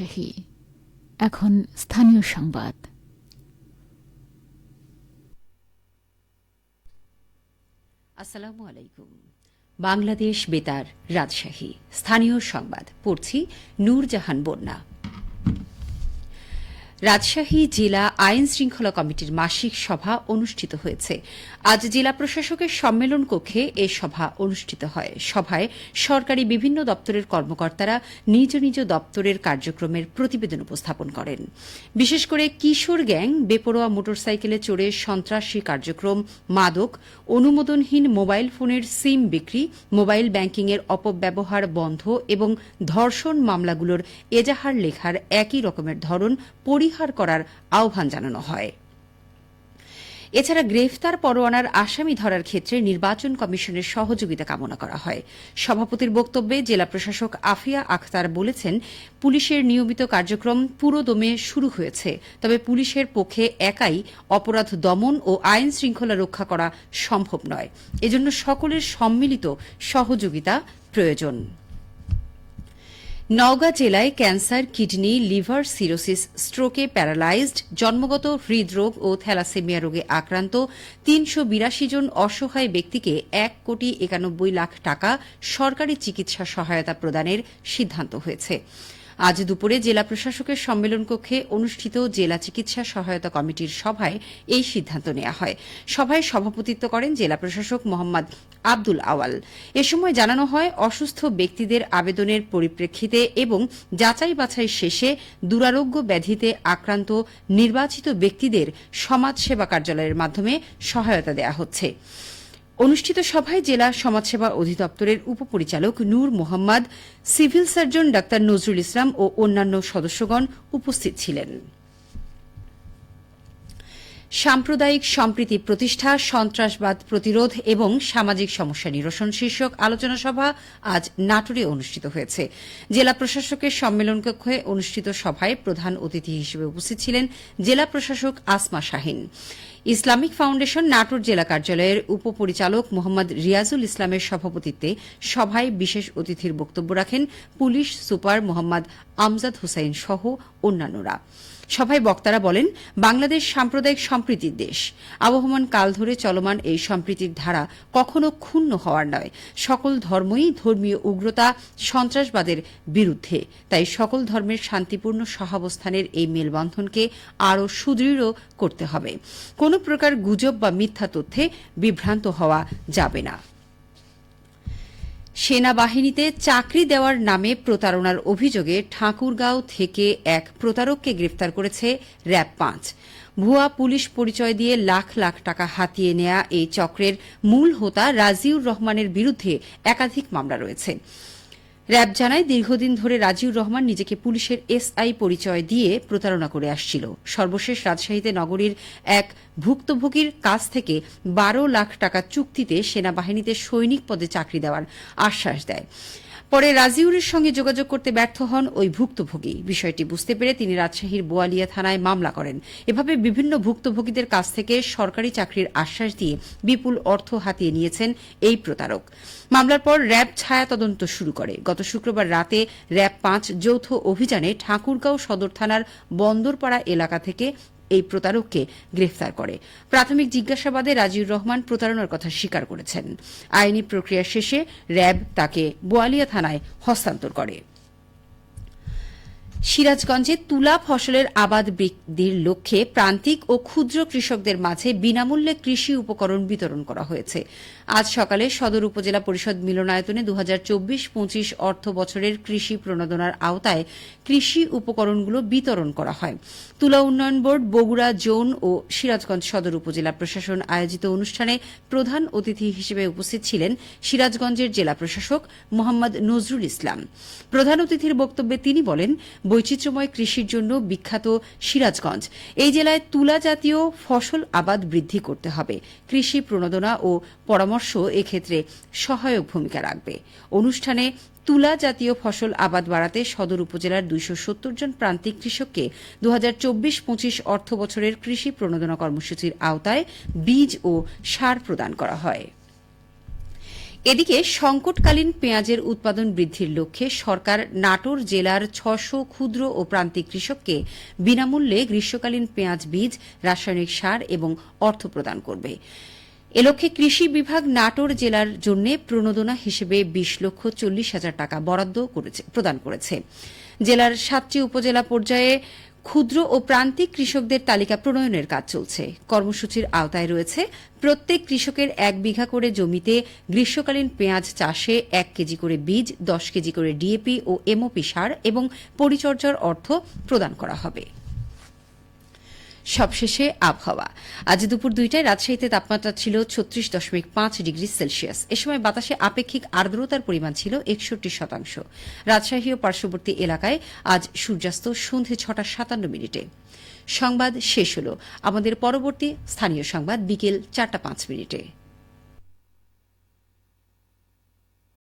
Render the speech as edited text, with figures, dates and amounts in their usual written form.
রাজশাহী। এখন স্থানীয় সংবাদ। আসসালামু আলাইকুম। বাংলাদেশ বেতার রাজশাহী স্থানীয় সংবাদ পড়ছি নূরজাহান বন্যা। রাজশাহী জেলা আইন শৃঙ্খলা কমিটির মাসিক সভা অনুষ্ঠিত হয়েছে। আজ জেলা প্রশাসকের সম্মেলন কক্ষে এ সভা অনুষ্ঠিত হয়। সভায় সরকারি বিভিন্ন দপ্তরের কর্মকর্তারা নিজ নিজ দপ্তরের কার্যক্রমের প্রতিবেদন উপস্থাপন করেন। বিশেষ করে কিশোর গ্যাং, বেপরোয়া মোটরসাইকেলে চড়ে সন্ত্রাসী কার্যক্রম, মাদক, অনুমোদনহীন মোবাইল ফোনের সিম বিক্রি, মোবাইল ব্যাংকিংয়ের অপব্যবহার বন্ধ এবং ধর্ষণ মামলাগুলোর এজাহার লেখার একই রকমের ধরন পরিহার করার আহ্বান জানানো হয়। এছাড়া গ্রেফতার পরোয়ানার আসামি ধরার ক্ষেত্রে নির্বাচন কমিশনের সহযোগিতা কামনা করা হয়। সভাপতির বক্তব্যে জেলা প্রশাসক আফিয়া আখতার বলেছেন, পুলিশের নিয়মিত কার্যক্রম পুরোদমে শুরু হয়েছে, তবে পুলিশের পক্ষে একাই অপরাধ দমন ও আইন শৃঙ্খলা রক্ষা করা সম্ভব নয়। এজন্য সকলের সম্মিলিত সহযোগিতা প্রয়োজন। নওগাঁ জেলায় ক্যান্সার, কিডনি, লিভার সিরোসিস, স্ট্রোকে প্যারালাইজড, জন্মগত হৃদরোগ ও থ্যালাসেমিয়া রোগে আক্রান্ত ৩৮২ জন অসহায় ব্যক্তিকে ১,৯১,০০,০০,০০০ টাকা সরকারি চিকিৎসা সহায়তা প্রদানের সিদ্ধান্ত হয়েছে। আজ দুপুরে জেলা প্রশাসকের সম্মেলন কক্ষে অনুষ্ঠিত জেলা চিকিৎসা সহায়তা কমিটির সভায় এই সিদ্ধান্ত নেওয়া হয়। সভায় সভাপতিত্ব করেন জেলা প্রশাসক মোহাম্মদ আব্দুল আওয়াল। এ সময় জানানো হয়, অসুস্থ ব্যক্তিদের আবেদনের পরিপ্রেক্ষিতে এবং যাচাই বাছাই শেষে দুরারোগ্য ব্যাধিতে আক্রান্ত নির্বাচিত ব্যক্তিদের সমাজসেবা কার্যালয়ের মাধ্যমে সহায়তা দেওয়া হচ্ছে। অনুষ্ঠিত সভায় জেলা সমাজসেবা অধিদপ্তরের উপপরিচালক নূর মোহাম্মদ, সিভিল সার্জন ডাক্তার নজরুল ইসলাম ও অন্যান্য সদস্যগণ উপস্থিত ছিলেন। সাম্প্রদায়িক সম্প্রীতি প্রতিষ্ঠা, সন্ত্রাসবাদ প্রতিরোধ এবং সামাজিক সমস্যা নিরসন শীর্ষক আলোচনা সভা আজ নাটোরে অনুষ্ঠিত হয়েছে। জেলা প্রশাসকের সম্মেলন কক্ষে অনুষ্ঠিত সভায় প্রধান অতিথি হিসেবে উপস্থিত ছিলেন জেলা প্রশাসক আসমা শাহীন। ইসলামিক ফাউন্ডেশন নাটোর জেলা কার্যালয়ের উপপরিচালক মোহাম্মদ রিয়াজুল ইসলামের সভাপতিত্বে সভায় বিশেষ অতিথির বক্তব্য রাখেন পুলিশ সুপার মোহাম্মদ আমজাদ হুসাইন সহ অন্যান্যরা। সভায় বক্তারা বলেন, বাংলাদেশ সাম্প্রদায়িক সম্প্রীতির দেশ। আবহমান কাল ধরে চলমান এই সম্প্রীতির ধারা কখনো ক্ষুণ্ণ হওয়ার নয়। সকল ধর্মই ধর্মীয় উগ্রতা, সন্ত্রাসবাদের বিরুদ্ধে। তাই সকল ধর্মের শান্তিপূর্ণ সহাবস্থানের এই মেলবন্ধনকে আরও সুদৃঢ় করতে হবে। কোনো প্রকার গুজব বা মিথ্যা তথ্যে বিভ্রান্ত হওয়া যাবে না। সেনাবাহিনীতে চাকরি দেওয়ার নামে প্রতারণার অভিযোগে ঠাকুরগাঁও থেকে এক প্রতারককে গ্রেফতার করেছে র‍্যাব-৫। ভুয়া পুলিশ পরিচয় দিয়ে লাখ লাখ টাকা হাতিয়ে নেয়া এই চক্রের মূল হোতা রাজিউর রহমানের বিরুদ্ধে একাধিক মামলা রয়েছে। র‍্যাব জানায়, দীর্ঘদিন ধরে রাজিউর রহমান নিজেকে পুলিশের এসআই পরিচয় দিয়ে প্রতারণা করে আসছিল। সর্বশেষ রাজশাহীতে নগরীর এক ভুক্তভোগীর কাছ থেকে ১২ লাখ টাকা চুক্তিতে সেনাবাহিনীতে সৈনিক পদে চাকরি দেওয়ার আশ্বাস দেয়। পরে রাজিউরের সঙ্গে যোগাযোগ করতে ব্যর্থ হন ওই ভুক্তভোগী। বিষয়টি বুঝতে পেরে তিনি রাজশাহীর বোয়ালিয়া থানায় মামলা করেন। এভাবে বিভিন্ন ভুক্তভোগীদের কাছ থেকে সরকারি চাকরির আশ্বাস দিয়ে বিপুল অর্থ হাতিয়ে নিয়েছেন এই প্রতারক। মামলার পর র‍্যাব ছায়া তদন্ত শুরু করে। গত শুক্রবার রাতে র‍্যাব-৫ যৌথ অভিযানে ঠাকুরগাঁও সদর থানার বন্দরপাড়া এলাকা থেকে এই প্রতারককে গ্রেফতার করে। প্রাথমিক জিজ্ঞাসাবাদে রাজিউর রহমান প্রতারণার কথা স্বীকার করেছেন। আইনি প্রক্রিয়া শেষে র‍্যাব তাকে বোয়ালিয়া থানায় হস্তান্তর করে। সিরাজগঞ্জে তুলা ফসলের আবাদ বৃদ্ধির লক্ষ্যে প্রান্তিক ও ক্ষুদ্র কৃষকদের মাঝে বিনামূল্যে কৃষি উপকরণ বিতরণ করা হয়েছে। আজ সকালে সদর উপজেলা পরিষদ মিলনায়তনে ২০২৪-২৫ অর্থ বছরের কৃষি প্রণোদনার আওতায় কৃষি উপকরণগুলো বিতরণ করা হয়। তুলা উন্নয়ন বোর্ড, বগুড়া জোন ও সিরাজগঞ্জ সদর উপজেলা প্রশাসন আয়োজিত অনুষ্ঠানে প্রধান অতিথি হিসেবে উপস্থিত ছিলেন সিরাজগঞ্জের জেলা প্রশাসক মোহাম্মদ নজরুল ইসলাম। প্রধান অতিথির বক্তব্যে তিনি বলেন, বৈচিত্র্যময় কৃষির জন্য বিখ্যাত সিরাজগঞ্জ। এই জেলায় তুলা জাতীয় ফসল আবাদ বৃদ্ধি করতে হবে। কৃষি প্রণোদনা ও পরামর্শ এক্ষেত্রে সহায়ক ভূমিকা রাখবে। অনুষ্ঠানে তুলা জাতীয় ফসল আবাদ বাড়াতে সদর উপজেলার ২৭০ জন প্রান্তিক কৃষককে ২০২৪-২৫ অর্থ বছরের কৃষি প্রণোদনা কর্মসূচির আওতায় বীজ ও সার প্রদান করা হয়। এদিকে সংকটকালীন পেঁয়াজের উৎপাদন বৃদ্ধির লক্ষ্যে সরকার নাটোর জেলার ৬০০ ক্ষুদ্র ও প্রান্তিক কৃষককে বিনামূল্যে গ্রীষ্মকালীন পেঁয়াজ বীজ, রাসায়নিক সার এবং অর্থ প্রদান করবে। এ লক্ষ্যে কৃষি বিভাগ নাটোর জেলার জন্য প্রণোদনা হিসেবে ২০,৪০,০০০ টাকা বরাদ্দ প্রদান করেছে। জেলার ৭টি উপজেলা পর্যায়ে ক্ষুদ্র ও প্রান্তিক কৃষকদের তালিকা প্রণয়নের কাজ চলছে। কর্মসূচির আওতায় রয়েছে প্রত্যেক কৃষকের ১ বিঘা করে জমিতে গ্রীষ্মকালীন পেঁয়াজ চাষে ১ কেজি করে বীজ, ১০ কেজি করে ডিএপি ও এমওপি সার এবং পরিচর্যার অর্থ প্রদান করা হবে। সবশেষে আবহাওয়া। আজ দুপুর ২টায় রাজশাহীতে তাপমাত্রা ছিল ৩৬.৫ ডিগ্রি সেলসিয়াস। এ সময় বাতাসে আপেক্ষিক আর্দ্রতার পরিমাণ ছিল ৬১%। রাজশাহী ও পার্শ্ববর্তী এলাকায় আজ সূর্যাস্ত সন্ধ্যে ৬টা ৫৭ মিনিটে। সংবাদ শেষ হল। আমাদের পরবর্তী স্থানীয় সংবাদ বিকেল ৪টা ৫ মিনিটে।